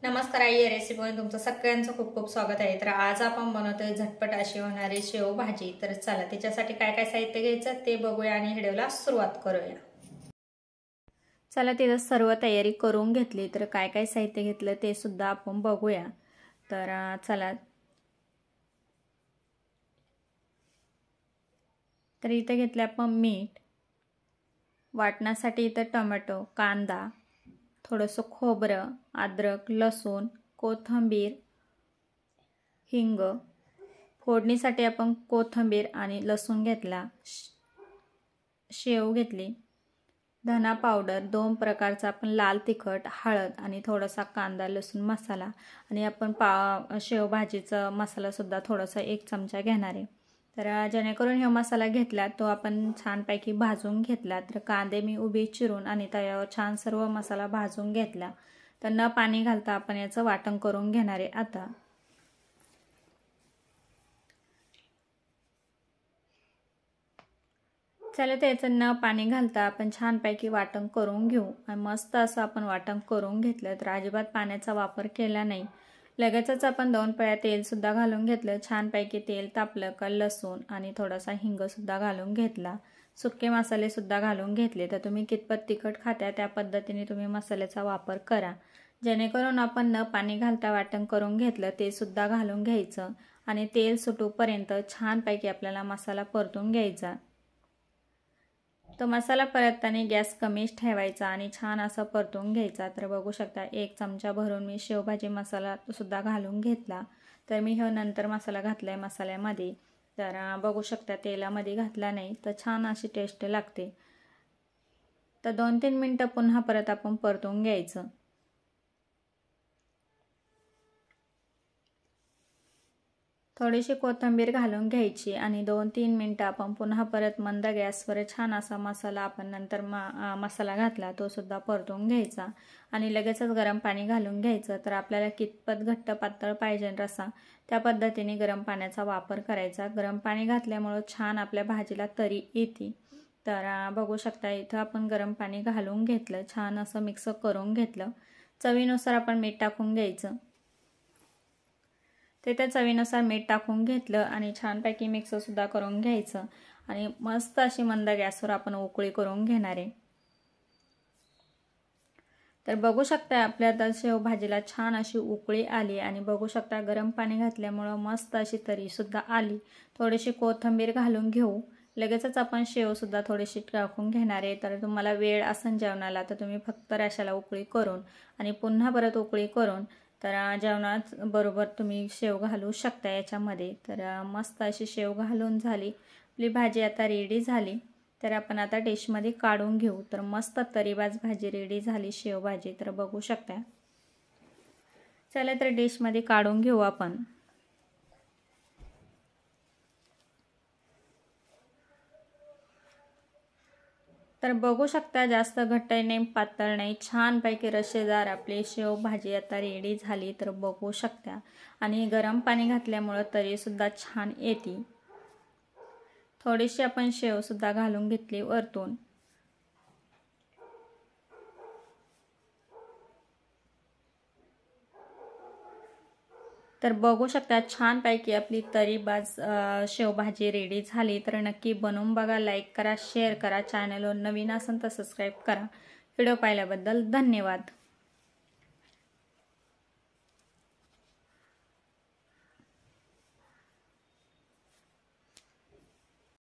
नमस्कार आई या रेसिपीमध्ये तुमचं सगळ्यांचं खूप खूप स्वागत आहे। तर आज आपण बनवतोय झटपट अशी होणारी शेव भाजी। तर चला त्याच्यासाठी काय काय साहित्य घ्यायचं ते बघूया आणि व्हिडिओला सुरुवात करूया। चला तिथं सर्व तयारी करून घेतली, तर काय काय साहित्य घेतलं ते सुद्धा आपण बघूया। तर चला, तर इथं घेतलं आपण मीठ, वाटण्यासाठी इथं टोमॅटो, कांदा, थोडंसं खोबरं, अद्रक, लसूण, कोथिंबीर, हिंग, फोडणीसाठी आपण कोथिंबीर आणि लसूण घेतला, शेव घेतली, धना पावडर, 2 प्रकारचा आपण लाल तिखट, हळद आणि थोडासा कांदा लसूण मसाला, आणि आपण शेव भाजीचा मसाला सुद्धा थोडासा 1 चमचा घेणार आहे। तर जेणेकरून हे मसाला घेतला तो आपण छानपैकी भाजून घेतला। तर कांदे मी उभे चिरून आणि तव्यावर छान सर्व मसाला भाजून घेतला। तर न पाणी घालता आपण याचं वाटण करून घेणार आहे। आता चला, त्याचं न पाणी घालता आपण छानपैकी वाटण करून घेऊ। आणि मस्त असं आपण वाटण करून घेतलं। तर अजिबात पाण्याचा वापर केला नाही। लगेचच आपण 2 पळ्या तेल सुद्धा घालून घेतलं। छानपैकी तेल तापलं का लसूण आणि थोडासा हिंग सुद्धा घालून घेतला, सुके मसाले सुद्धा घालून घेतले। तर तुम्ही कितपत तिखट खाता त्या पद्धतीने तुम्ही मसाल्याचा वापर करा। जेणेकरून आपण न पाणी घालता वाटण करून घेतलं ते सुद्धा घालून घ्यायचं आणि तेल सुटूपर्यंत छानपैकी आपल्याला मसाला परतून घ्यायचा। तो मसाला परतताना गॅस कमीच ठेवायचा आणि छान असा परतून घ्यायचा। तर बघू शकता 1 चमचा भरून मी शेवभाजी मसाला सुद्धा घालून घेतला। तर मी हे नंतर मसाला घातलाय मसाल्यामध्ये। तर बघू शकता तेलामध्ये घातला नाही तर छान अशी टेस्ट लागते। तर 2-3 मिनिटं पुन्हा परत आपण परतून घ्यायचं। थोडीशी कोथिंबीर घालून घ्यायची आणि 2-3 मिनिटं आपण पुन्हा परत मंद गॅसवर छान असा मसाला आपण नंतर मसाला घातला तो सुद्धा परतून घ्यायचा आणि लगेचच गरम पाणी घालून घ्यायचं। तर आपल्याला कितपत घट्ट पातळ पाहिजे रस्सा त्या पद्धतीने गरम पाण्याचा वापर करायचा। गरम पाणी घातल्यामुळे छान आपल्या भाजीला तरी येते। तर बघू शकता इथं आपण गरम पाणी घालून घेतलं, छान असं मिक्स करून घेतलं। चवीनुसार आपण मीठ टाकून घ्यायचं। ते त्या चवीनुसार मीठ टाकून घेतलं आणि छानपैकी मिक्स सुद्धा करून घ्यायचं आणि मस्त अशी मंद गॅसवर आपण उकळी करून घेणार आहे। तर बघू शकता आपल्या आता शेव भाजीला छान अशी उकळी आली आणि बघू शकता गरम पाणी घातल्यामुळे मस्त अशी तरी सुद्धा आली। थोडीशी कोथिंबीर घालून घेऊ, लगेचच आपण शेव सुद्धा थोडीशी टाकून घेणार आहे। तर तुम्हाला वेळ असेल जेवणाला तर तुम्ही फक्त रशाला उकळी करून आणि पुन्हा परत उकळी करून तर जेवणात बरोबर तुम्ही शेव घालू शकता याच्यामध्ये। तर मस्त अशी शेव घालून झाली आपली भाजी आता रेडी झाली। तर आपण आता डिशमध्ये काढून घेऊ। तर मस्त तरीबाज भाजी रेडी झाली शेव भाजी। तर बघू शकता, चला तर डिशमध्ये काढून घेऊ आपण। तर बघू शकता जास्त घट्ट नाही पातळ नाही, छानपैकी रस्सेदार आपली शेव भाजी आता रेडी झाली। तर बघू शकता आणि गरम पाणी घातल्यामुळे तरी सुद्धा छान येते। थोडीशी आपण शेव सुद्धा घालून घेतली वरतून। तर बघू शकता छानपैकी आपली तरीबाज शेवभाजी रेडी झाली। तर नक्की बनवून बघा, लाईक करा, शेअर करा, चॅनलवर नवीन असेल तर सबस्क्राईब करा। व्हिडिओ पाहिल्याबद्दल धन्यवाद।